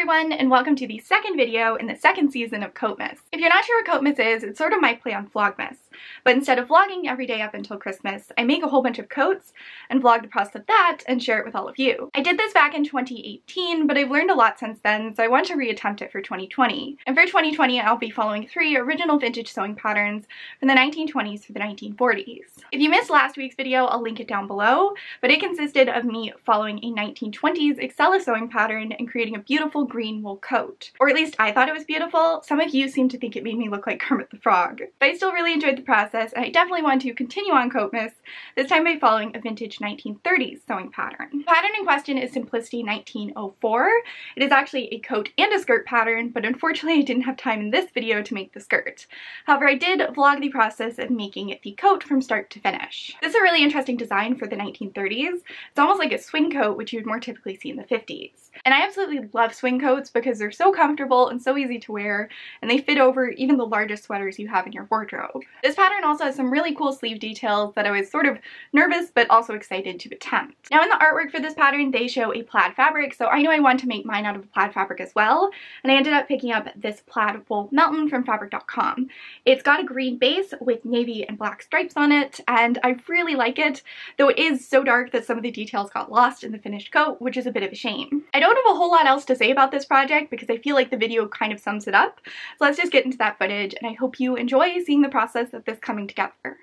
everyone, and welcome to the second video in the second season of Coatmas. If you're not sure what Coatmas is, it's sort of my play on Vlogmas. But instead of vlogging every day up until Christmas, I make a whole bunch of coats and vlog the process of that and share it with all of you. I did this back in 2018, but I've learned a lot since then, so I want to reattempt it for 2020. And for 2020, I'll be following 3 original vintage sewing patterns from the 1920s through the 1940s. If you missed last week's video, I'll link it down below, but it consisted of me following a 1920s Excella sewing pattern and creating a beautiful green wool coat. Or at least I thought it was beautiful. Some of you seem to think it made me look like Kermit the Frog. But I still really enjoyed the process, and I definitely want to continue on Coatmas, this time by following a vintage 1930s sewing pattern. The pattern in question is Simplicity 1904. It is actually a coat and a skirt pattern, but unfortunately I didn't have time in this video to make the skirt. However, I did vlog the process of making the coat from start to finish. This is a really interesting design for the 1930s. It's almost like a swing coat, which you would more typically see in the 50s. And I absolutely love swing coats because they're so comfortable and so easy to wear, and they fit over even the largest sweaters you have in your wardrobe. This pattern also has some really cool sleeve details that I was sort of nervous but also excited to attempt. Now in the artwork for this pattern, they show a plaid fabric, so I knew I wanted to make mine out of plaid fabric as well, and I ended up picking up this plaid wool Melton from fabric.com. It's got a green base with navy and black stripes on it, and I really like it, though it is so dark that some of the details got lost in the finished coat, which is a bit of a shame. I don't have a whole lot else to say about this project because I feel like the video kind of sums it up, so let's just get into that footage, and I hope you enjoy seeing the process of this coming together.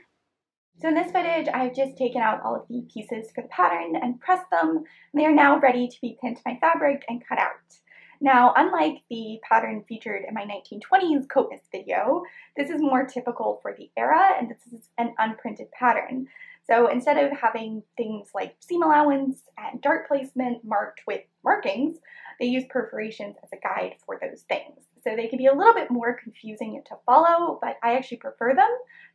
So in this footage, I've just taken out all of the pieces for the pattern and pressed them, and they are now ready to be pinned to my fabric and cut out. Now, unlike the pattern featured in my 1920s Coatmas video, this is more typical for the era, and this is an unprinted pattern. So instead of having things like seam allowance and dart placement marked with markings, they use perforations as a guide for those things. So they can be a little bit more confusing to follow, but I actually prefer them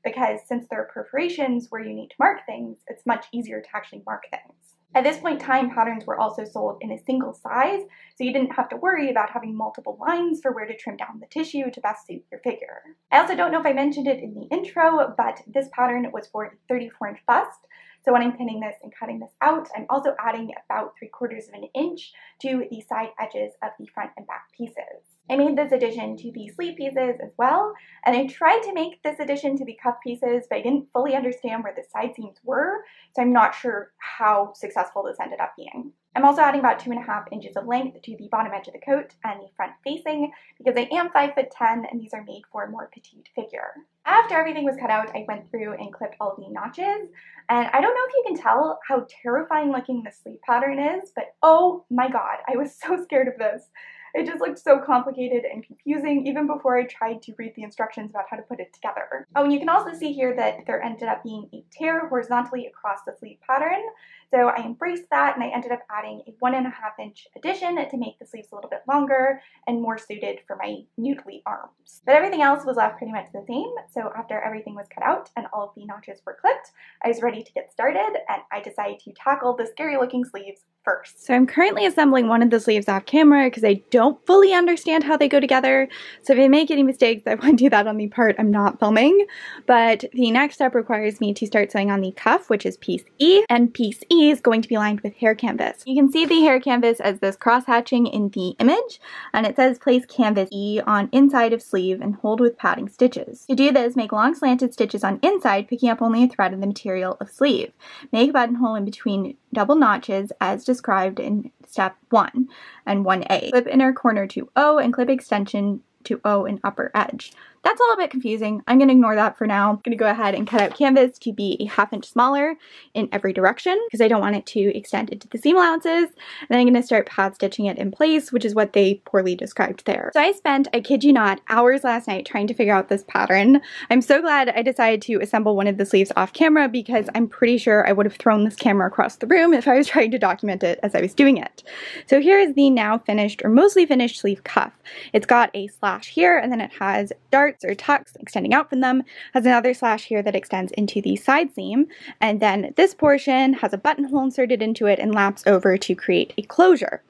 because since there are perforations where you need to mark things, it's much easier to actually mark things. At this point in time, patterns were also sold in a single size, so you didn't have to worry about having multiple lines for where to trim down the tissue to best suit your figure. I also don't know if I mentioned it in the intro, but this pattern was for a 34-inch bust. So when I'm pinning this and cutting this out, I'm also adding about 3/4 of an inch to the side edges of the front and back pieces. I made this addition to the sleeve pieces as well, and I tried to make this addition to the cuff pieces, but I didn't fully understand where the side seams were, so I'm not sure how successful this ended up being. I'm also adding about 2.5 inches of length to the bottom edge of the coat and the front facing because I am 5'10" and these are made for a more petite figure. After everything was cut out, I went through and clipped all the notches, and I don't know if you can tell how terrifying looking the sleeve pattern is, but oh my god, I was so scared of this. It just looked so complicated and confusing even before I tried to read the instructions about how to put it together. Oh, and you can also see here that there ended up being a tear horizontally across the sleeve pattern. So I embraced that and I ended up adding a 1.5-inch addition to make the sleeves a little bit longer and more suited for my noodly arms. But everything else was left pretty much the same. So after everything was cut out and all of the notches were clipped, I was ready to get started and I decided to tackle the scary looking sleeves first. So I'm currently assembling one of the sleeves off camera because I don't fully understand how they go together. So if I make any mistakes, I won't do that on the part I'm not filming. But the next step requires me to start sewing on the cuff, which is piece E, and piece E is going to be lined with hair canvas. You can see the hair canvas as this cross hatching in the image, and it says place canvas E on inside of sleeve and hold with padding stitches. To do this, make long slanted stitches on inside, picking up only a thread of the material of sleeve. Make a buttonhole in between double notches as described in step 1 and 1A. Clip inner corner to O and clip extension to O in upper edge. That's all a bit confusing. I'm going to ignore that for now. I'm going to go ahead and cut out canvas to be a 1/2 inch smaller in every direction because I don't want it to extend into the seam allowances. And then I'm going to start pad stitching it in place, which is what they poorly described there. So I spent, I kid you not, hours last night trying to figure out this pattern. I'm so glad I decided to assemble one of the sleeves off camera because I'm pretty sure I would have thrown this camera across the room if I was trying to document it as I was doing it. So here is the now finished or mostly finished sleeve cuff. It's got a slash here and then it has darts or tucks extending out from them, has another slash here that extends into the side seam, and then this portion has a buttonhole inserted into it and laps over to create a closure.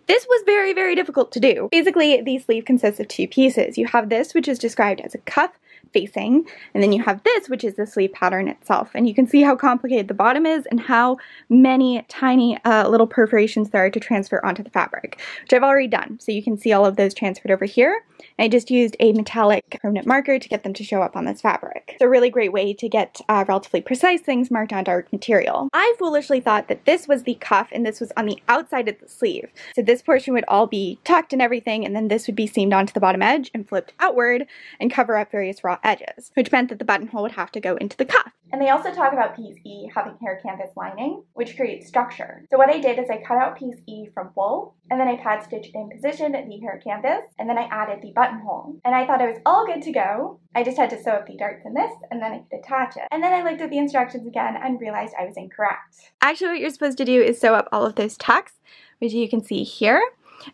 This was very, very difficult to do. Basically, the sleeve consists of 2 pieces. You have this, which is described as a cuff facing, and then you have this, which is the sleeve pattern itself. And you can see how complicated the bottom is and how many tiny little perforations there are to transfer onto the fabric, which I've already done. So you can see all of those transferred over here. And I just used a metallic permanent marker to get them to show up on this fabric. It's a really great way to get relatively precise things marked on dark material. I foolishly thought that this was the cuff and this was on the outside of the sleeve. So this portion would all be tucked and everything, and then this would be seamed onto the bottom edge and flipped outward and cover up various raw edges, which meant that the buttonhole would have to go into the cuff. And they also talk about piece E having hair canvas lining, which creates structure. So what I did is I cut out piece E from wool, and then I pad stitched in position the hair canvas, and then I added the buttonhole. And I thought I was all good to go. I just had to sew up the darts in this, and then I could attach it. And then I looked at the instructions again and realized I was incorrect. Actually, what you're supposed to do is sew up all of those tucks, which you can see here.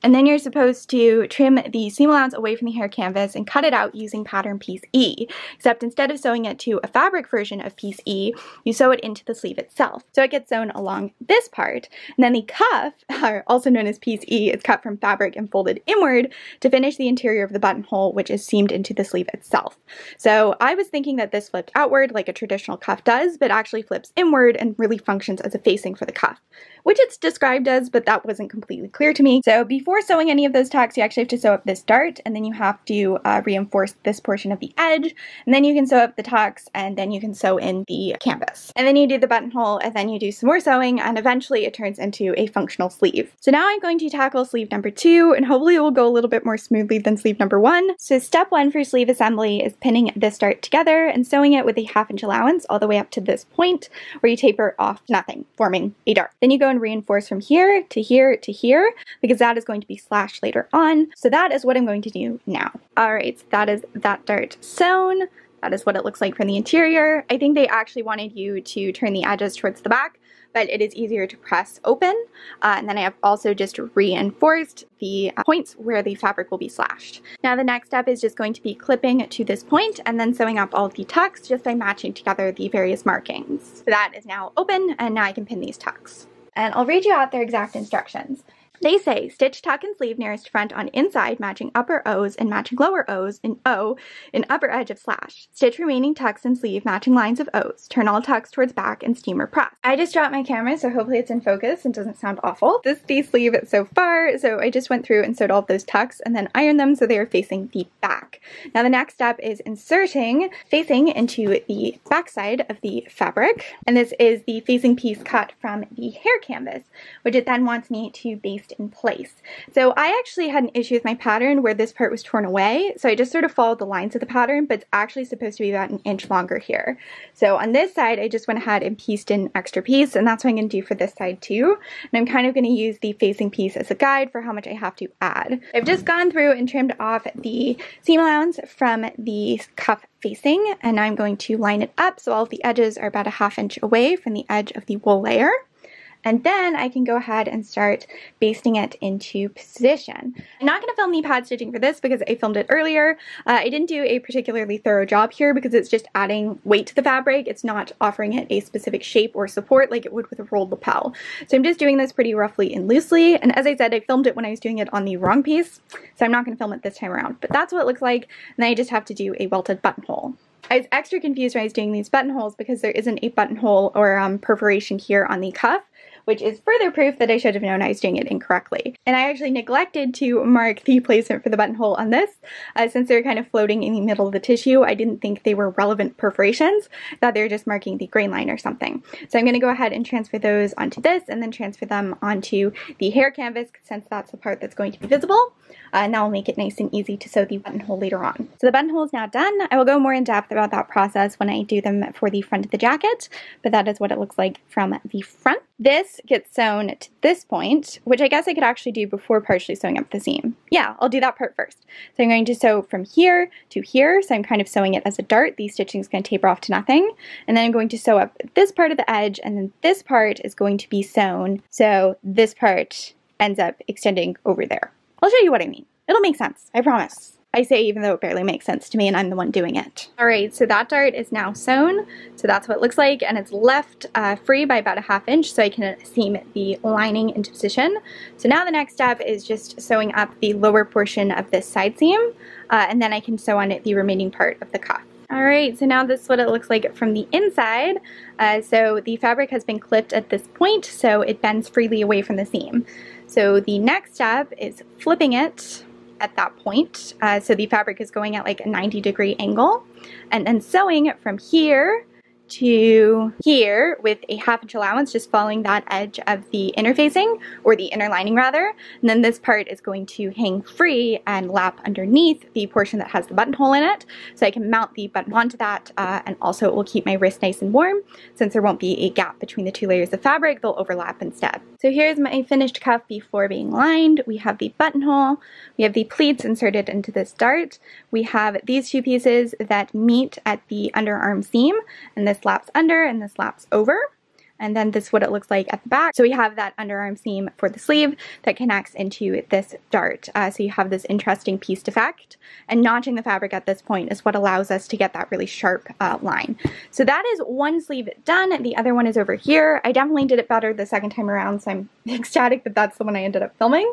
And then you're supposed to trim the seam allowance away from the hair canvas and cut it out using pattern piece E. Except instead of sewing it to a fabric version of piece E, you sew it into the sleeve itself. So it gets sewn along this part. And then the cuff, also known as piece E, is cut from fabric and folded inward to finish the interior of the buttonhole, which is seamed into the sleeve itself. So I was thinking that this flipped outward like a traditional cuff does, but actually flips inward and really functions as a facing for the cuff, which it's described as, but that wasn't completely clear to me. So before sewing any of those tucks, you actually have to sew up this dart, and then you have to reinforce this portion of the edge, and then you can sew up the tucks, and then you can sew in the canvas. And then you do the buttonhole, and then you do some more sewing, and eventually it turns into a functional sleeve. So now I'm going to tackle sleeve number 2, and hopefully it will go a little bit more smoothly than sleeve number 1. So step 1 for sleeve assembly is pinning this dart together and sewing it with a 1/2 inch allowance all the way up to this point, where you taper off to nothing, forming a dart. Then you go and reinforce from here to here to here, because that is going to be slashed later on. So that is what I'm going to do now. Alright, so that is that dart sewn. That is what it looks like from the interior. I think they actually wanted you to turn the edges towards the back, but it is easier to press open. And then I have also just reinforced the points where the fabric will be slashed. Now the next step is just going to be clipping to this point and then sewing up all of the tucks just by matching together the various markings. So that is now open, and now I can pin these tucks. And I'll read you out their exact instructions. They say, stitch tuck and sleeve nearest front on inside, matching upper O's and matching lower O's in O in upper edge of slash. Stitch remaining tucks and sleeve matching lines of O's. Turn all tucks towards back and steamer press. I just dropped my camera, so hopefully it's in focus and doesn't sound awful. This is the sleeve so far, so I just went through and sewed all of those tucks and then ironed them so they are facing the back. Now the next step is inserting facing into the back side of the fabric, and this is the facing piece cut from the hair canvas, which it then wants me to baste in place. So I actually had an issue with my pattern where this part was torn away, so I just sort of followed the lines of the pattern, but it's actually supposed to be about 1 inch longer here. So on this side, I just went ahead and pieced in an extra piece, and that's what I'm going to do for this side too. And I'm kind of going to use the facing piece as a guide for how much I have to add. I've just gone through and trimmed off the seam allowance from the cuff facing, and I'm going to line it up so all of the edges are about 1/2 inch away from the edge of the wool layer. And then I can go ahead and start basting it into position. I'm not going to film the pad stitching for this because I filmed it earlier. I didn't do a particularly thorough job here because it's just adding weight to the fabric. It's not offering it a specific shape or support like it would with a rolled lapel. So I'm just doing this pretty roughly and loosely. And as I said, I filmed it when I was doing it on the wrong piece, so I'm not going to film it this time around. But that's what it looks like. And then I just have to do a welted buttonhole. I was extra confused when I was doing these buttonholes because there isn't a buttonhole or perforation here on the cuff, which is further proof that I should have known I was doing it incorrectly. And I actually neglected to mark the placement for the buttonhole on this, since they're kind of floating in the middle of the tissue. I didn't think they were relevant perforations. I thought they were just marking the grain line or something. So I'm going to go ahead and transfer those onto this, and then transfer them onto the hair canvas, since that's the part that's going to be visible. And that will make it nice and easy to sew the buttonhole later on. So the buttonhole is now done. I will go more in depth about that process when I do them for the front of the jacket, but that is what it looks like from the front. This gets sewn to this point, which I guess I could actually do before partially sewing up the seam. Yeah, I'll do that part first. So I'm going to sew from here to here, so I'm kind of sewing it as a dart. The stitching is going to taper off to nothing. And then I'm going to sew up this part of the edge, and then this part is going to be sewn, so this part ends up extending over there. I'll show you what I mean. It'll make sense, I promise. I say even though it barely makes sense to me and I'm the one doing it. Alright, so that dart is now sewn. So that's what it looks like, and it's left free by about 1/2 inch so I can seam the lining into position. So now the next step is just sewing up the lower portion of this side seam, and then I can sew on it the remaining part of the cuff. Alright, so now this is what it looks like from the inside. So the fabric has been clipped at this point, so it bends freely away from the seam. So the next step is flipping it at that point. So the fabric is going at like a 90-degree angle, and then sewing it from here to here with a 1/2 inch allowance, just following that edge of the interfacing, or the inner lining rather. And then this part is going to hang free and lap underneath the portion that has the buttonhole in it, so I can mount the button onto that, and also it will keep my wrist nice and warm since there won't be a gap between the two layers of fabric. They'll overlap instead. So here's my finished cuff before being lined. We have the buttonhole, we have the pleats inserted into this dart, we have these two pieces that meet at the underarm seam, and this laps under and this laps over. And then this is what it looks like at the back. So we have that underarm seam for the sleeve that connects into this dart. So you have this interesting pieced effect. And notching the fabric at this point is what allows us to get that really sharp line. So that is one sleeve done. The other one is over here. I definitely did it better the second time around, so I'm ecstatic that that's the one I ended up filming.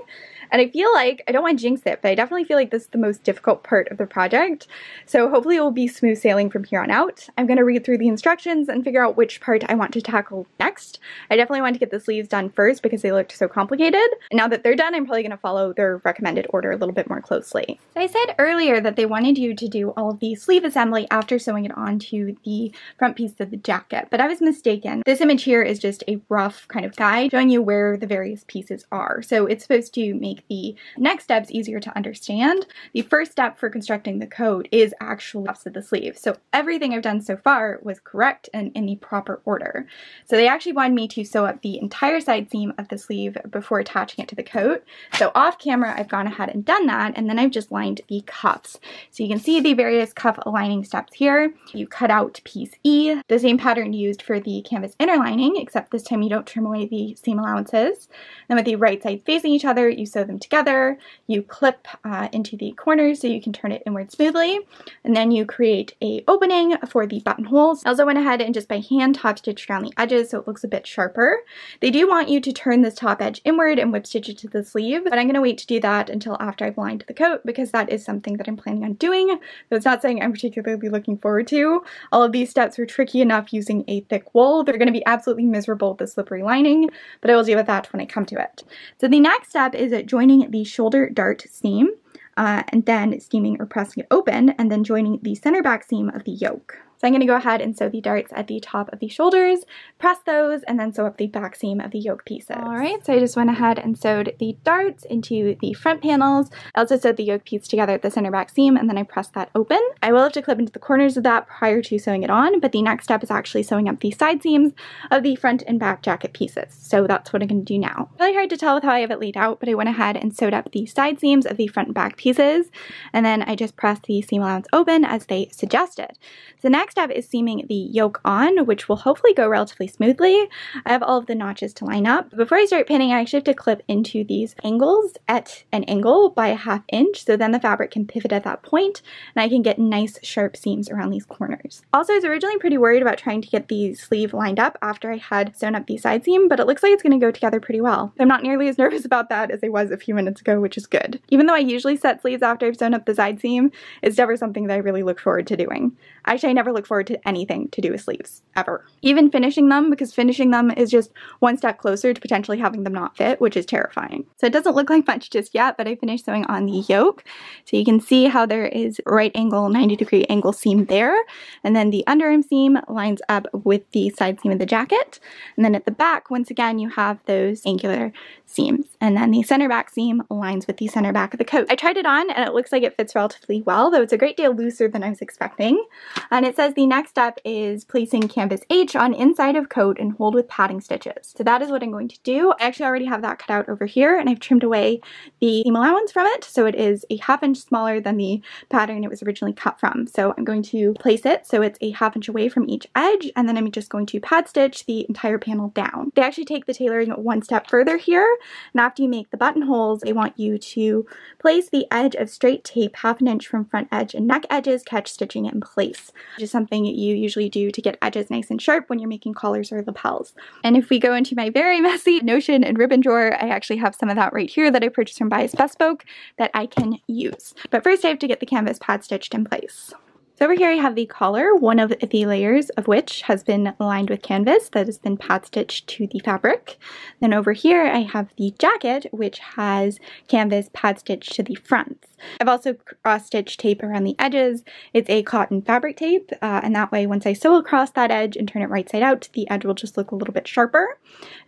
And I feel like, I don't want to jinx it, but I definitely feel like this is the most difficult part of the project. So hopefully it will be smooth sailing from here on out. I'm going to read through the instructions and figure out which part I want to tackle next. I definitely want to get the sleeves done first because they looked so complicated. And now that they're done, I'm probably going to follow their recommended order a little bit more closely. So I said earlier that they wanted you to do all of the sleeve assembly after sewing it onto the front piece of the jacket, but I was mistaken. This image here is just a rough kind of guide showing you where the various pieces are. So it's supposed to make the next steps easier to understand. The first step for constructing the coat is actually cuffs of the sleeve. So everything I've done so far was correct and in the proper order. So they actually wanted me to sew up the entire side seam of the sleeve before attaching it to the coat. So off camera, I've gone ahead and done that, and then I've just lined the cuffs. So you can see the various cuff aligning steps here. You cut out piece E, the same pattern used for the canvas inner lining, except this time you don't trim away the seam allowances. Then with the right side facing each other, you sew them together, you clip into the corners so you can turn it inward smoothly, and then you create a opening for the buttonholes. I also went ahead and just by hand top stitched around the edges so it looks a bit sharper. They do want you to turn this top edge inward and whip stitch it to the sleeve, but I'm going to wait to do that until after I've lined the coat because that is something that I'm planning on doing. So it's not something I'm particularly looking forward to. All of these steps were tricky enough using a thick wool. They're going to be absolutely miserable with the slippery lining, but I will deal with that when I come to it. So the next step is joining the shoulder dart seam, and then steaming or pressing it open, and then joining the center back seam of the yoke. So I'm going to go ahead and sew the darts at the top of the shoulders, press those, and then sew up the back seam of the yoke pieces. Alright, so I just went ahead and sewed the darts into the front panels. I also sewed the yoke piece together at the center back seam, and then I pressed that open. I will have to clip into the corners of that prior to sewing it on, but the next step is actually sewing up the side seams of the front and back jacket pieces. So that's what I'm going to do now. Really hard to tell with how I have it laid out, but I went ahead and sewed up the side seams of the front and back pieces, and then I just pressed the seam allowance open as they suggested. So the next step is seaming the yoke on, which will hopefully go relatively smoothly. I have all of the notches to line up. Before I start pinning, I actually have to clip into these angles at an angle by a 1/2 inch, so then the fabric can pivot at that point, and I can get nice sharp seams around these corners. Also, I was originally pretty worried about trying to get the sleeve lined up after I had sewn up the side seam, but it looks like it's going to go together pretty well. I'm not nearly as nervous about that as I was a few minutes ago, which is good. Even though I usually set sleeves after I've sewn up the side seam, it's never something that I really look forward to doing. Actually, I never look forward to anything to do with sleeves, ever. Even finishing them, because finishing them is just one step closer to potentially having them not fit, which is terrifying. So it doesn't look like much just yet, but I finished sewing on the yoke. So you can see how there is right angle, 90-degree angle seam there, and then the underarm seam lines up with the side seam of the jacket. And then at the back, once again, you have those angular seams. And then the center back seam aligns with the center back of the coat. I tried it on and it looks like it fits relatively well, though it's a great deal looser than I was expecting. And it says the next step is placing canvas H on inside of coat and hold with padding stitches. So that is what I'm going to do. I actually already have that cut out over here, and I've trimmed away the seam allowance from it, so it is a 1/2 inch smaller than the pattern it was originally cut from. So I'm going to place it so it's a 1/2 inch away from each edge, and then I'm just going to pad stitch the entire panel down. They actually take the tailoring one step further here, and after you make the buttonholes, they want you to place the edge of straight tape 1/2 inch from front edge and neck edges, catch stitching it in place, which is something you usually do to get edges nice and sharp when you're making collars or lapels. And if we go into my very messy notion and ribbon drawer, I actually have some of that right here that I purchased from Bias Bespoke that I can use. But first I have to get the canvas pad stitched in place. So over here I have the collar, one of the layers of which has been lined with canvas that has been pad stitched to the fabric. Then over here I have the jacket, which has canvas pad stitched to the fronts. I've also cross-stitched tape around the edges. It's a cotton fabric tape, and that way once I sew across that edge and turn it right side out, the edge will just look a little bit sharper.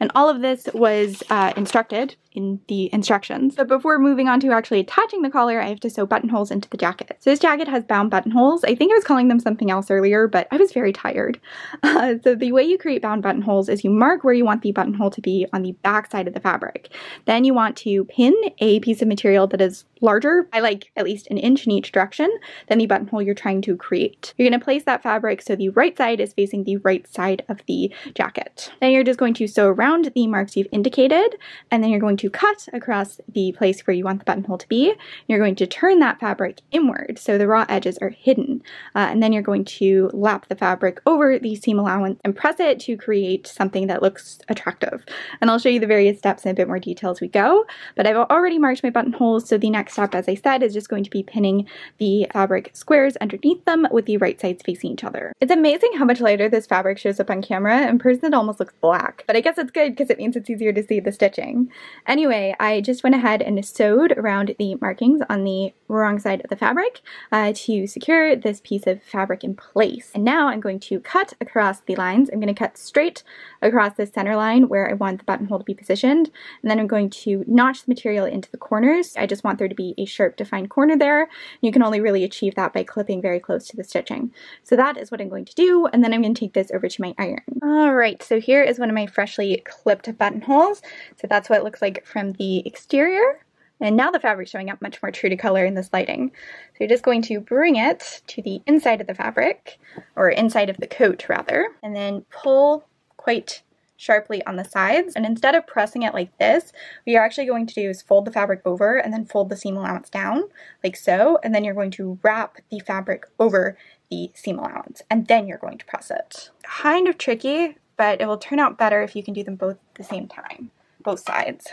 And all of this was instructed in the instructions. But before moving on to actually attaching the collar, I have to sew buttonholes into the jacket. So this jacket has bound buttonholes. I think I was calling them something else earlier, but I was very tired. So the way you create bound buttonholes is you mark where you want the buttonhole to be on the back side of the fabric. Then you want to pin a piece of material that is larger by like at least an inch in each direction than the buttonhole you're trying to create. You're going to place that fabric so the right side is facing the right side of the jacket. Then you're just going to sew around the marks you've indicated, and then you're going to cut across the place where you want the buttonhole to be. You're going to turn that fabric inward so the raw edges are hidden, and then you're going to lap the fabric over the seam allowance and press it to create something that looks attractive. And I'll show you the various steps in a bit more detail as we go, but I've already marked my buttonholes, so the next step, as I said, is just going to be pinning the fabric squares underneath them with the right sides facing each other. It's amazing how much lighter this fabric shows up on camera. In person it almost looks black, but I guess it's good because it means it's easier to see the stitching. Anyway, I just went ahead and sewed around the markings on the wrong side of the fabric to secure this piece of fabric in place. And now I'm going to cut across the lines. I'm going to cut straight across the center line where I want the buttonhole to be positioned, and then I'm going to notch the material into the corners. I just want there to be a sharp defined corner there. You can only really achieve that by clipping very close to the stitching. So that is what I'm going to do, and then I'm going to take this over to my iron. Alright, so here is one of my freshly clipped buttonholes. So that's what it looks like from the exterior. And now the fabric's showing up much more true to color in this lighting. So you're just going to bring it to the inside of the fabric, or inside of the coat rather, and then pull quite sharply on the sides. And instead of pressing it like this, what you're actually going to do is fold the fabric over and then fold the seam allowance down, like so, and then you're going to wrap the fabric over the seam allowance, and then you're going to press it. Kind of tricky, but it will turn out better if you can do them both at the same time, both sides.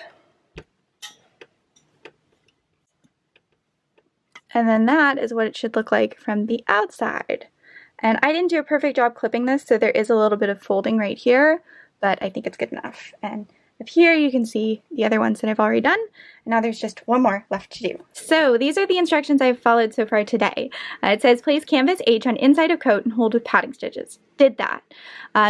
And then that is what it should look like from the outside. And I didn't do a perfect job clipping this, so there is a little bit of folding right here, but I think it's good enough. And up here you can see the other ones that I've already done, and now there's just one more left to do. So these are the instructions I've followed so far today. It says place canvas H on inside of coat and hold with padding stitches. Did that.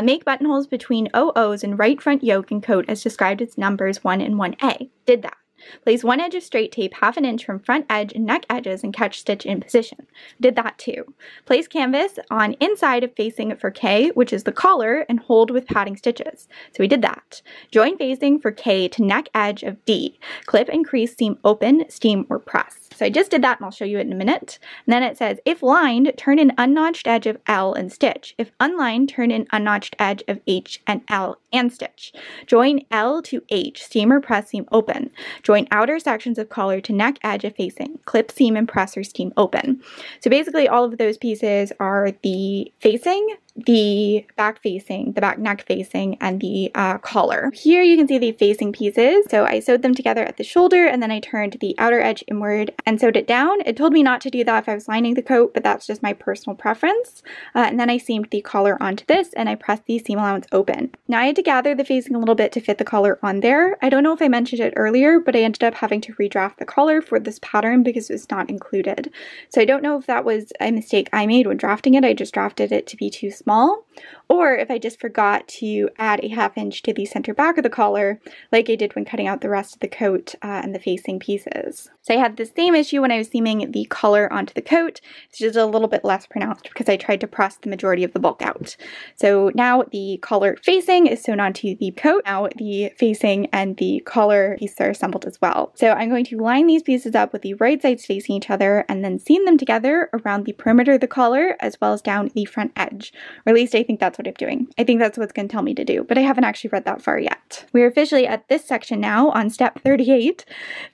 Make buttonholes between OOs and right front yoke and coat as described as numbers 1 and 1A. Did that. Place one edge of straight tape ½ an inch from front edge and neck edges and catch stitch in position. Did that too. Place canvas on inside of facing for K, which is the collar, and hold with padding stitches. So we did that. Join facing for K to neck edge of D. Clip and crease seam open, steam, or press. So I just did that and I'll show you it in a minute. And then it says, if lined, turn an unnotched edge of L and stitch. If unlined, turn an unnotched edge of H and L and stitch. Join L to H, seam or press seam open. Join outer sections of collar to neck edge of facing. Clip, seam, and press or seam open. So basically all of those pieces are the facing, the back facing, the back neck facing, and the collar. Here you can see the facing pieces. So I sewed them together at the shoulder and then I turned the outer edge inward and sewed it down. It told me not to do that if I was lining the coat, but that's just my personal preference. And then I seamed the collar onto this and I pressed the seam allowance open. Now I had to gather the facing a little bit to fit the collar on there. I don't know if I mentioned it earlier, but I ended up having to redraft the collar for this pattern because it was not included. So I don't know if that was a mistake I made when drafting it. I just drafted it to be too small, or if I just forgot to add a ½ inch to the center back of the collar like I did when cutting out the rest of the coat and the facing pieces. So I had the same issue when I was seaming the collar onto the coat. It's just a little bit less pronounced because I tried to press the majority of the bulk out. So now the collar facing is sewn onto the coat. Now the facing and the collar pieces are assembled as well. So I'm going to line these pieces up with the right sides facing each other and then seam them together around the perimeter of the collar as well as down the front edge. Or at least I think think that's what I'm doing. I think that's what's going to tell me to do, but I haven't actually read that far yet. We're officially at this section now on step 38. It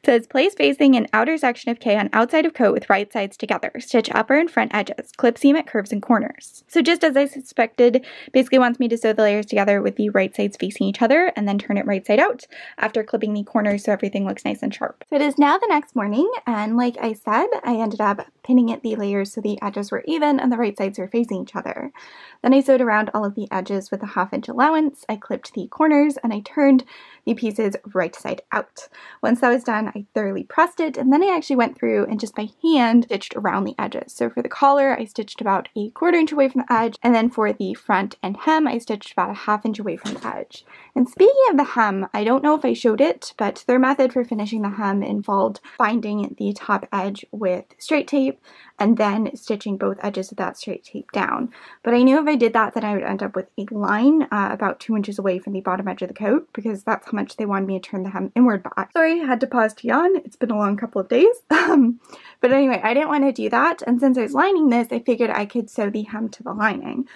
says place facing in outer section of K on outside of coat with right sides together. Stitch upper and front edges. Clip seam at curves and corners. So just as I suspected, basically wants me to sew the layers together with the right sides facing each other and then turn it right side out after clipping the corners so everything looks nice and sharp. So it is now the next morning, and like I said, I ended up pinning at the layers so the edges were even and the right sides were facing each other. Then I sewed around all of the edges with a 1/2 inch allowance. I clipped the corners and I turned the pieces right side out. Once that was done, I thoroughly pressed it, and then I actually went through and just by hand stitched around the edges. So for the collar, I stitched about a 1/4 inch away from the edge, and then for the front and hem, I stitched about a 1/2 inch away from the edge. And speaking of the hem, I don't know if I showed it, but their method for finishing the hem involved binding the top edge with straight tape and then stitching both edges of that straight tape down. But I knew if I did that, then I would end up with a line about 2 inches away from the bottom edge of the coat, because that's how much they wanted me to turn the hem inward back. Sorry, I had to pause to yawn. It's been a long couple of days. But anyway, I didn't want to do that, and since I was lining this, I figured I could sew the hem to the lining.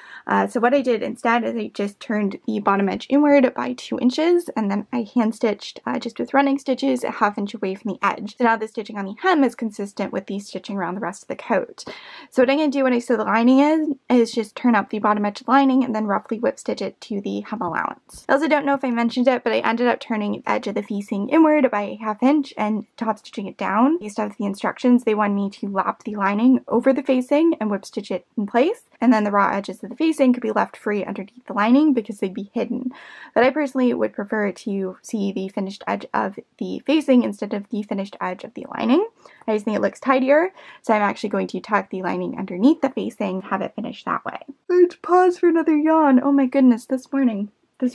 So what I did instead is I just turned the bottom edge inward by 2 inches, and then I hand stitched just with running stitches a 1/2 inch away from the edge. So now the stitching on the hem is consistent with the stitching around the rest of the coat. So what I'm going to do when I sew the lining is just turn up the bottom edge of the lining and then roughly whip stitch it to the hem allowance. I also don't know if I mentioned it, but I ended up turning the edge of the facing inward by a 1/2 inch and top stitching it down. Based off the instructions, they wanted me to lap the lining over the facing and whip stitch it in place, and then the raw edges of the facing could be left free underneath the lining because they'd be hidden. But I personally would prefer to see the finished edge of the facing instead of the finished edge of the lining. I just think it looks tidier, so I'm actually going to tuck the lining underneath the facing, have it finished that way. Let's pause for another yawn. Oh my goodness, this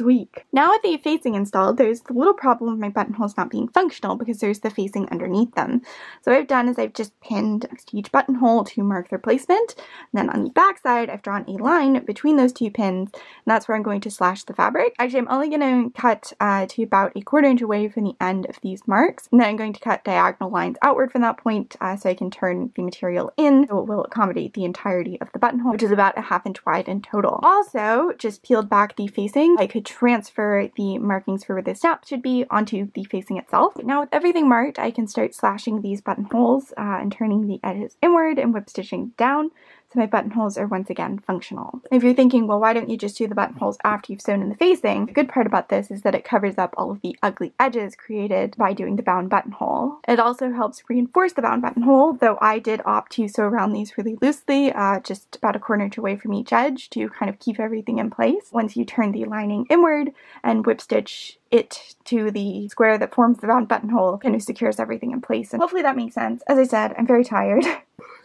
week. Now with the facing installed, there's the little problem of my buttonholes not being functional because there's the facing underneath them. So what I've done is I've just pinned next to each buttonhole to mark their placement. And then on the back side, I've drawn a line between those two pins, and that's where I'm going to slash the fabric. Actually, I'm only going to cut to about a 1/4 inch away from the end of these marks. And then I'm going to cut diagonal lines outward from that point so I can turn the material in so it will accommodate the entirety of the buttonhole, which is about a 1/2 inch wide in total. Also, just peeled back the facing. I could transfer the markings for where the snap should be onto the facing itself. Now with everything marked, I can start slashing these buttonholes and turning the edges inward and whip stitching down so my buttonholes are once again functional. If you're thinking, well, why don't you just do the buttonholes after you've sewn in the facing? The good part about this is that it covers up all of the ugly edges created by doing the bound buttonhole. It also helps reinforce the bound buttonhole, though I did opt to sew around these really loosely, just about a 1/4 inch away from each edge to kind of keep everything in place. Once you turn the lining inward and whip stitch it to the square that forms the bound buttonhole, kind of secures everything in place. And hopefully that makes sense. As I said, I'm very tired.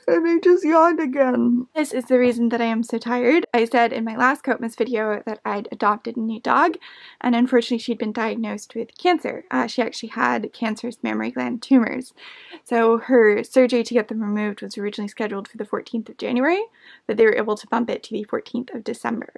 And I just yawned again. This is the reason that I am so tired. I said in my last Coatmas video that I'd adopted a new dog, and unfortunately she'd been diagnosed with cancer. She actually had cancerous mammary gland tumors. So her surgery to get them removed was originally scheduled for the 14th of January, but they were able to bump it to the 14th of December.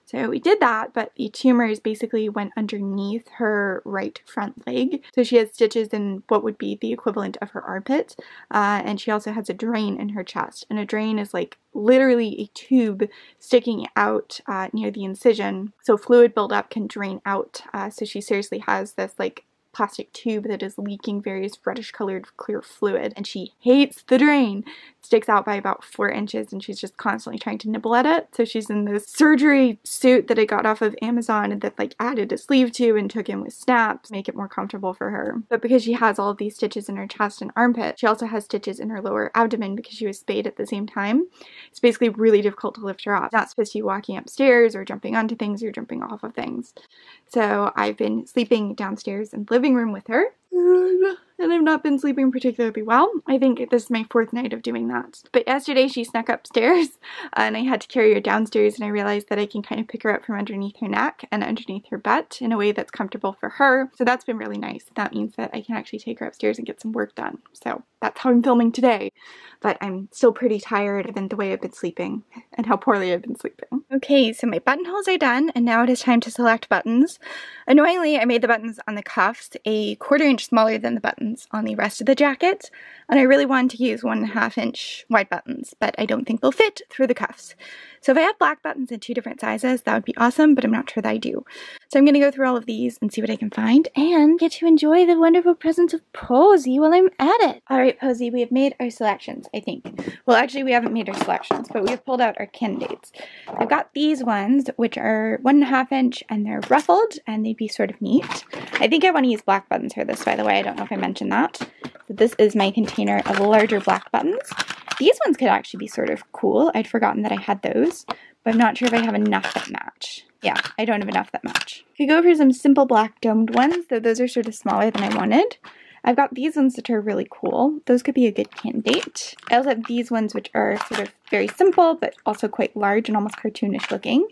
So we did that, but the tumors basically went underneath her right front leg. So she has stitches in what would be the equivalent of her armpit, and she also has a drain in her chest. And a drain is like literally a tube sticking out near the incision, so fluid buildup can drain out. So she seriously has this like plastic tube that is leaking various reddish colored clear fluid, and she hates the drain. It sticks out by about 4 inches and she's just constantly trying to nibble at it. So she's in this surgery suit that I got off of Amazon and that like added a sleeve to and took in with snaps to make it more comfortable for her. But because she has all of these stitches in her chest and armpit, she also has stitches in her lower abdomen because she was spayed at the same time. It's basically really difficult to lift her up. She's not supposed to be walking upstairs or jumping onto things or jumping off of things. So I've been sleeping downstairs in the living room with her. And I've not been sleeping particularly well. I think this is my 4th night of doing that. But yesterday she snuck upstairs and I had to carry her downstairs, and I realized that I can kind of pick her up from underneath her neck and underneath her butt in a way that's comfortable for her. So that's been really nice. That means that I can actually take her upstairs and get some work done. So that's how I'm filming today. But I'm still pretty tired given the way I've been sleeping and how poorly I've been sleeping. Okay, so my buttonholes are done and now it is time to select buttons. Annoyingly, I made the buttons on the cuffs a 1/4 inch much smaller than the buttons on the rest of the jacket, and I really wanted to use 1.5 inch wide buttons, but I don't think they'll fit through the cuffs. So if I have black buttons in 2 different sizes, that would be awesome, but I'm not sure that I do. So I'm going to go through all of these and see what I can find, and get to enjoy the wonderful presence of Posy while I'm at it. Alright, Posy, we have made our selections, I think. Well, actually, we haven't made our selections, but we have pulled out our candidates. I've got these ones, which are 1.5 inch, and they're ruffled, and they'd be sort of neat. I think I want to use black buttons for this, by the way. I don't know if I mentioned that. So this is my container of larger black buttons. These ones could actually be sort of cool. I'd forgotten that I had those, but I'm not sure if I have enough that match. Yeah, I don't have enough that match. If you go for some simple black domed ones, though those are sort of smaller than I wanted. I've got these ones that are really cool. Those could be a good candidate. I also have these ones which are sort of very simple, but also quite large and almost cartoonish looking.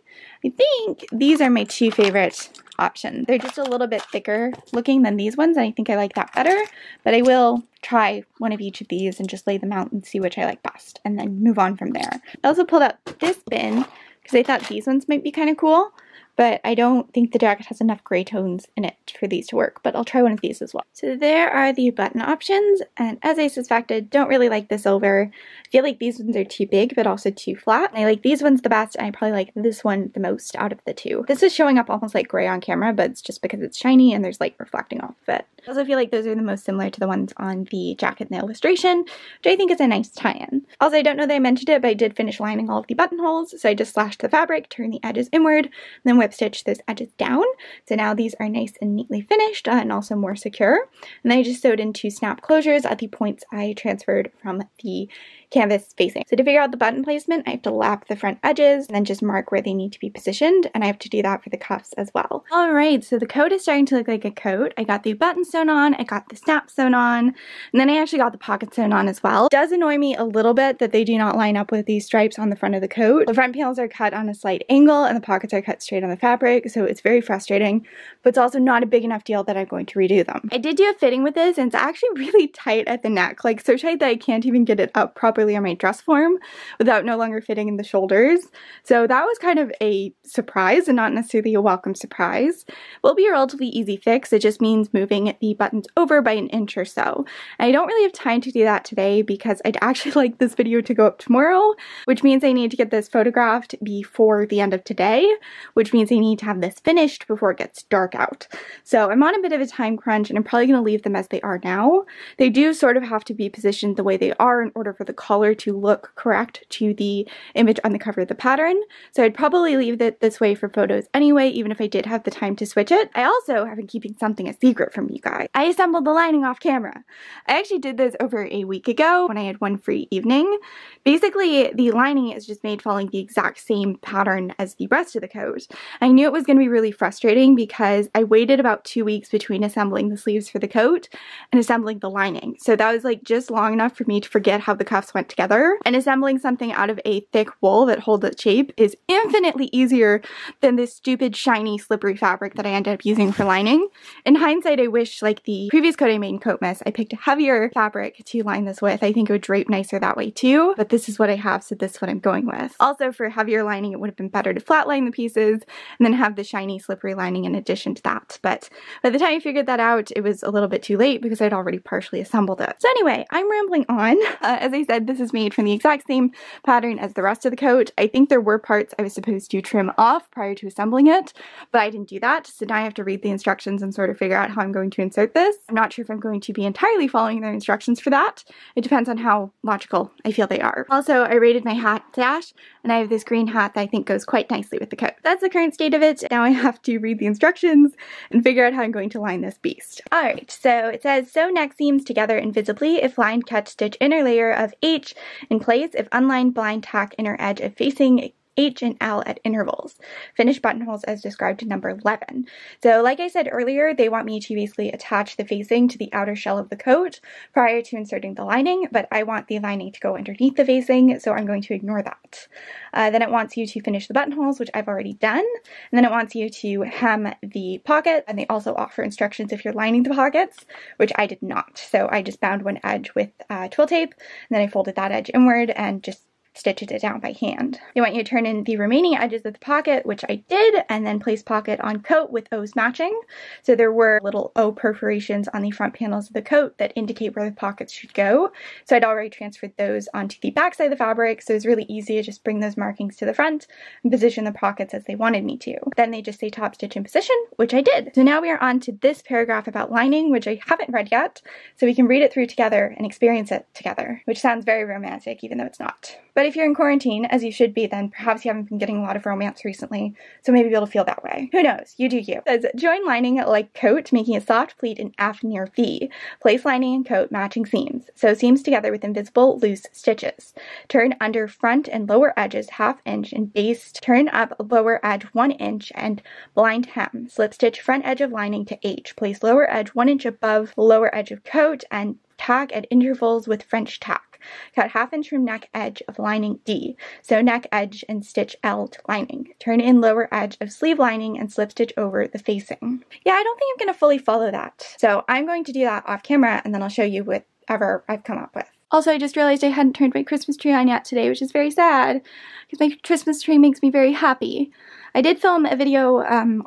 I think these are my 2 favorite options. They're just a little bit thicker looking than these ones, and I think I like that better, but I will try one of each of these and just lay them out and see which I like best, and then move on from there. I also pulled out this bin because I thought these ones might be kind of cool, but I don't think the jacket has enough gray tones in it for these to work, but I'll try one of these as well. So there are the button options, and as I suspected, don't really like the silver. I feel like these ones are too big, but also too flat. And I like these ones the best, and I probably like this one the most out of the 2. This is showing up almost like gray on camera, but it's just because it's shiny and there's light reflecting off of it. I also feel like those are the most similar to the ones on the jacket in the illustration, which I think is a nice tie-in. Also, I don't know that I mentioned it, but I did finish lining all of the buttonholes, so I just slashed the fabric, turned the edges inward, and then whip stitched those edges down. So now these are nice and neatly finished and also more secure. And then I just sewed in 2 snap closures at the points I transferred from the canvas facing. So to figure out the button placement, I have to lap the front edges and then just mark where they need to be positioned, and I have to do that for the cuffs as well. Alright, so the coat is starting to look like a coat. I got the buttons sewn on, I got the snaps sewn on, and then I actually got the pockets sewn on as well. It does annoy me a little bit that they do not line up with these stripes on the front of the coat. The front panels are cut on a slight angle and the pockets are cut straight on the fabric, so it's very frustrating, but it's also not a big enough deal that I'm going to redo them. I did do a fitting with this, and it's actually really tight at the neck, like so tight that I can't even get it up properly on my dress form without no longer fitting in the shoulders. So that was kind of a surprise and not necessarily a welcome surprise. It will be a relatively easy fix. It just means moving the buttons over by 1 inch or so. And I don't really have time to do that today because I'd actually like this video to go up tomorrow, which means I need to get this photographed before the end of today, which means I need to have this finished before it gets dark out. So I'm on a bit of a time crunch, and I'm probably going to leave them as they are now. They do sort of have to be positioned the way they are in order for the collar to look correct to the image on the cover of the pattern. So I'd probably leave it this way for photos anyway, even if I did have the time to switch it. I also have been keeping something a secret from you guys. I assembled the lining off camera. I actually did this over a week ago when I had one free evening. Basically, the lining is just made following the exact same pattern as the rest of the coat. I knew it was going to be really frustrating because I waited about 2 weeks between assembling the sleeves for the coat and assembling the lining. So that was like just long enough for me to forget how the cuffs went together. And assembling something out of a thick wool that holds its shape is infinitely easier than this stupid, shiny, slippery fabric that I ended up using for lining. In hindsight, I wish, like the previous coat I made in Coatmas, I picked a heavier fabric to line this with. I think it would drape nicer that way too, but this is what I have, so this is what I'm going with. Also, for heavier lining, it would have been better to flat line the pieces and then have the shiny, slippery lining in addition to that. But by the time I figured that out, it was a little bit too late because I'd already partially assembled it. So anyway, I'm rambling on. As I said, this is made from the exact same pattern as the rest of the coat. I think there were parts I was supposed to trim off prior to assembling it, but I didn't do that, so now I have to read the instructions and sort of figure out how I'm going to insert this. I'm not sure if I'm going to be entirely following their instructions for that. It depends on how logical I feel they are. Also, I rated my hat stash, and I have this green hat that I think goes quite nicely with the coat. That's the current state of it. Now I have to read the instructions and figure out how I'm going to line this beast. Alright, so it says, sew neck seams together invisibly if lined, cut, stitch inner layer of H in place, if unlined, blind, tack inner edge of facing H and L at intervals. Finish buttonholes as described in number 11. So like I said earlier, they want me to basically attach the facing to the outer shell of the coat prior to inserting the lining, but I want the lining to go underneath the facing, so I'm going to ignore that. Then it wants you to finish the buttonholes, which I've already done, and then it wants you to hem the pocket, and they also offer instructions if you're lining the pockets, which I did not. So I just bound one edge with twill tape, and then I folded that edge inward and just stitches it down by hand. They want you to turn in the remaining edges of the pocket, which I did, and then place pocket on coat with O's matching. So there were little O perforations on the front panels of the coat that indicate where the pockets should go. So I'd already transferred those onto the back side of the fabric, so it was really easy to just bring those markings to the front and position the pockets as they wanted me to. Then they just say top stitch in position, which I did. So now we are on to this paragraph about lining, which I haven't read yet, so we can read it through together and experience it together, which sounds very romantic, even though it's not. But if you're in quarantine, as you should be, then perhaps you haven't been getting a lot of romance recently, so maybe you'll feel that way. Who knows? You do you. It says, join lining like coat, making a soft pleat in F near V. Place lining and coat matching seams. Sew seams together with invisible loose stitches. Turn under front and lower edges 1/2 inch and baste. Turn up lower edge 1 inch and blind hem. Slip stitch front edge of lining to H. Place lower edge 1 inch above the lower edge of coat and tack at intervals with French tack. Cut 1/2 inch from neck edge of lining D. Sew neck edge and stitch L to lining. Turn in lower edge of sleeve lining and slip stitch over the facing. Yeah, I don't think I'm going to fully follow that. So I'm going to do that off camera and then I'll show you whatever I've come up with. Also, I just realized I hadn't turned my Christmas tree on yet today, which is very sad because my Christmas tree makes me very happy. I did film a video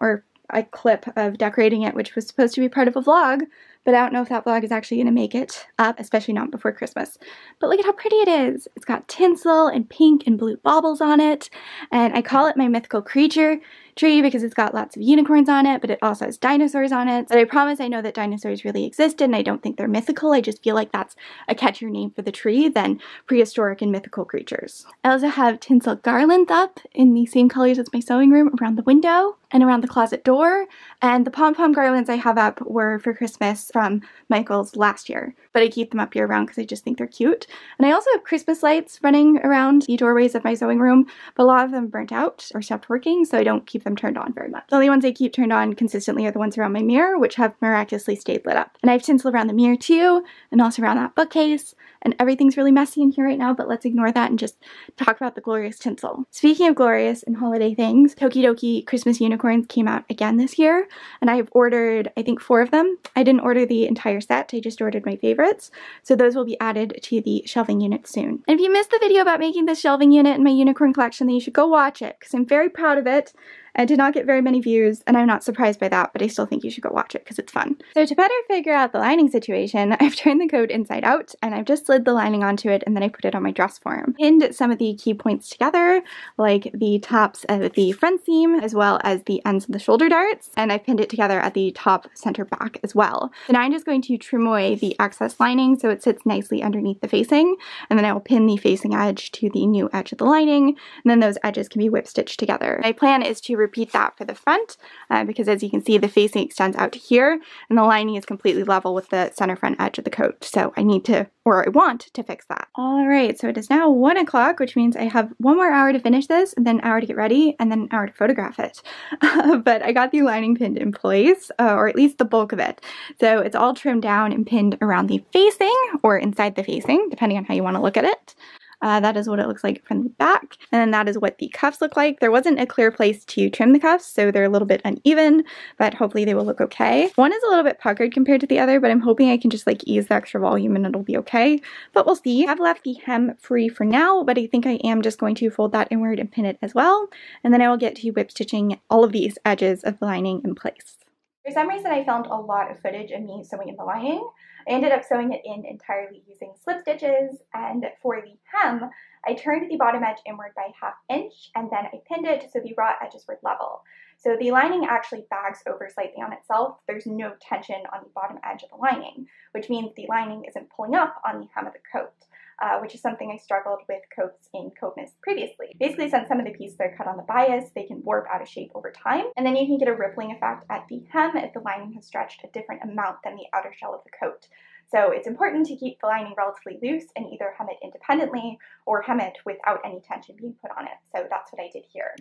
or a clip of decorating it, which was supposed to be part of a vlog, but I don't know if that vlog is actually going to make it up, especially not before Christmas. But look at how pretty it is. It's got tinsel and pink and blue baubles on it, and I call it my mythical creature tree because it's got lots of unicorns on it, but it also has dinosaurs on it. But I promise I know that dinosaurs really existed, and I don't think they're mythical. I just feel like that's a catchier name for the tree than prehistoric and mythical creatures. I also have tinsel garlands up in the same colors as my sewing room around the window and around the closet door, and the pom-pom garlands I have up were for Christmas from Michael's last year, but I keep them up year round because I just think they're cute. And I also have Christmas lights running around the doorways of my sewing room, but a lot of them burnt out or stopped working, so I don't keep them turned on very much. The only ones I keep turned on consistently are the ones around my mirror, which have miraculously stayed lit up. And I have tinsel around the mirror too, and also around that bookcase, and everything's really messy in here right now, but let's ignore that and just talk about the glorious tinsel. Speaking of glorious and holiday things, Tokidoki Christmas unicorns came out again this year, and I've ordered, I think, 4 of them. I didn't order the entire set, I just ordered my favorites, so those will be added to the shelving unit soon. And if you missed the video about making this shelving unit in my unicorn collection, then you should go watch it, because I'm very proud of it. I did not get very many views, and I'm not surprised by that, but I still think you should go watch it because it's fun. So to better figure out the lining situation, I've turned the coat inside out, and I've just slid the lining onto it, and then I put it on my dress form. Pinned some of the key points together, like the tops of the front seam, as well as the ends of the shoulder darts, and I pinned it together at the top center back as well. So now I'm just going to trim away the excess lining so it sits nicely underneath the facing, and then I will pin the facing edge to the new edge of the lining, and then those edges can be whip stitched together. My plan is to repeat that for the front because as you can see the facing extends out to here and the lining is completely level with the center front edge of the coat, so I need to, or I want to fix that. Alright, so it is now 1 o'clock, which means I have 1 more hour to finish this, and then an hour to get ready, and then an hour to photograph it. But I got the lining pinned in place, or at least the bulk of it. So it's all trimmed down and pinned around the facing, or inside the facing, depending on how you want to look at it. That is what it looks like from the back, and then that is what the cuffs look like. There wasn't a clear place to trim the cuffs, so they're a little bit uneven, but hopefully they will look okay. One is a little bit puckered compared to the other, but I'm hoping I can just like ease the extra volume and it'll be okay, but we'll see. I've left the hem free for now, but I think I am just going to fold that inward and pin it as well, and then I will get to whip stitching all of these edges of the lining in place. For some reason, I filmed a lot of footage of me sewing in the lining. I ended up sewing it in entirely using slip stitches, and for the hem, I turned the bottom edge inward by 1/2 inch, and then I pinned it so the raw edges were level. So the lining actually bags over slightly on itself. There's no tension on the bottom edge of the lining, which means the lining isn't pulling up on the hem of the coat. Which is something I struggled with coats in Coatmas previously. Basically, since some of the pieces are cut on the bias, they can warp out of shape over time, and then you can get a rippling effect at the hem if the lining has stretched a different amount than the outer shell of the coat. So it's important to keep the lining relatively loose and either hem it independently or hem it without any tension being put on it. So that's what I did here.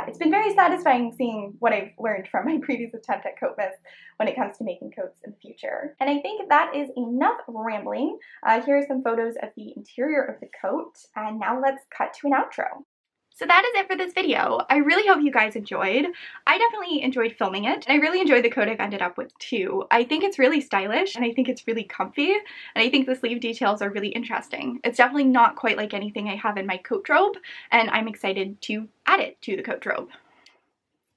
It's been very satisfying seeing what I've learned from my previous attempt at Coatmas when it comes to making coats in the future. And I think that is enough rambling. Here are some photos of the interior of the coat, and now let's cut to an outro. So that is it for this video. I really hope you guys enjoyed. I definitely enjoyed filming it, and I really enjoyed the coat I've ended up with too. I think it's really stylish, and I think it's really comfy, and I think the sleeve details are really interesting. It's definitely not quite like anything I have in my coat robe, and I'm excited to add it to the coat robe.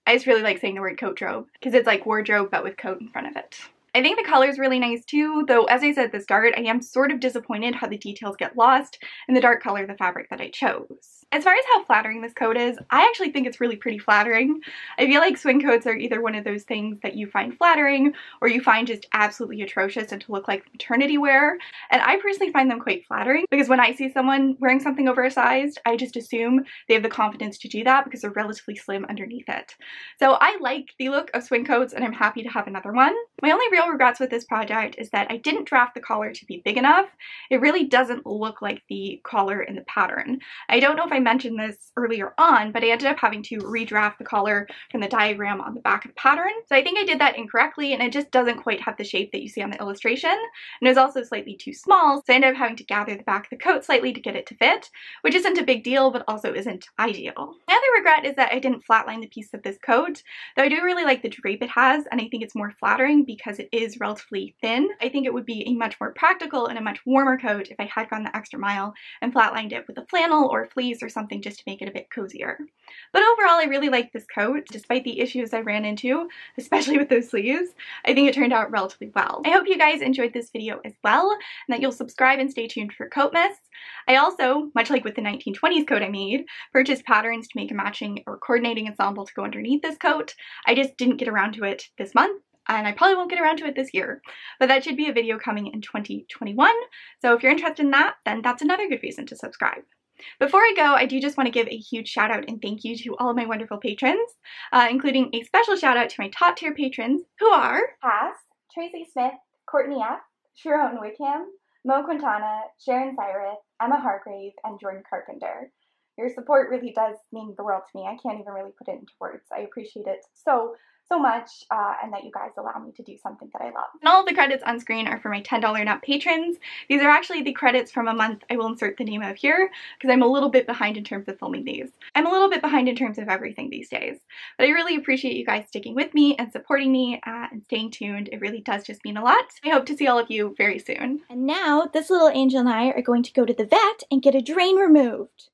I just really like saying the word coat robe because it's like wardrobe but with coat in front of it. I think the color is really nice too, though as I said at the start, I am sort of disappointed how the details get lost in the dark color of the fabric that I chose. As far as how flattering this coat is, I actually think it's really pretty flattering. I feel like swing coats are either one of those things that you find flattering or you find just absolutely atrocious and to look like maternity wear, and I personally find them quite flattering because when I see someone wearing something oversized, I just assume they have the confidence to do that because they're relatively slim underneath it. So I like the look of swing coats and I'm happy to have another one. My only real regrets with this project is that I didn't draft the collar to be big enough. It really doesn't look like the collar in the pattern. I don't know if I mentioned this earlier on, but I ended up having to redraft the collar from the diagram on the back of the pattern. So I think I did that incorrectly and it just doesn't quite have the shape that you see on the illustration. And it was also slightly too small, so I ended up having to gather the back of the coat slightly to get it to fit, which isn't a big deal, but also isn't ideal. My other regret is that I didn't flatline the piece of this coat, though I do really like the drape it has, and I think it's more flattering because it is relatively thin. I think it would be a much more practical and a much warmer coat if I had gone the extra mile and flatlined it with a flannel or a fleece or something just to make it a bit cozier. But overall, I really like this coat, despite the issues I ran into, especially with those sleeves. I think it turned out relatively well. I hope you guys enjoyed this video as well, and that you'll subscribe and stay tuned for Coatmas. I also, much like with the 1920s coat I made, purchased patterns to make a matching or coordinating ensemble to go underneath this coat. I just didn't get around to it this month, and I probably won't get around to it this year, but that should be a video coming in 2021. So if you're interested in that, then that's another good reason to subscribe. Before I go, I do just want to give a huge shout out and thank you to all of my wonderful patrons, including a special shout out to my top tier patrons, who are Cass, Tracy Smith, Courtney F., Sharon Wickham, Mo Quintana, Sharon Cyrus, Emma Hargrave, and Jordan Carpenter. Your support really does mean the world to me. I can't even really put it into words. I appreciate it so much, and that you guys allow me to do something that I love. And all of the credits on screen are for my $10 and up patrons. These are actually the credits from a month I will insert the name of here, because I'm a little bit behind in terms of filming these. I'm a little bit behind in terms of everything these days, but I really appreciate you guys sticking with me and supporting me and staying tuned. It really does just mean a lot. I hope to see all of you very soon. And now, this little angel and I are going to go to the vet and get a drain removed.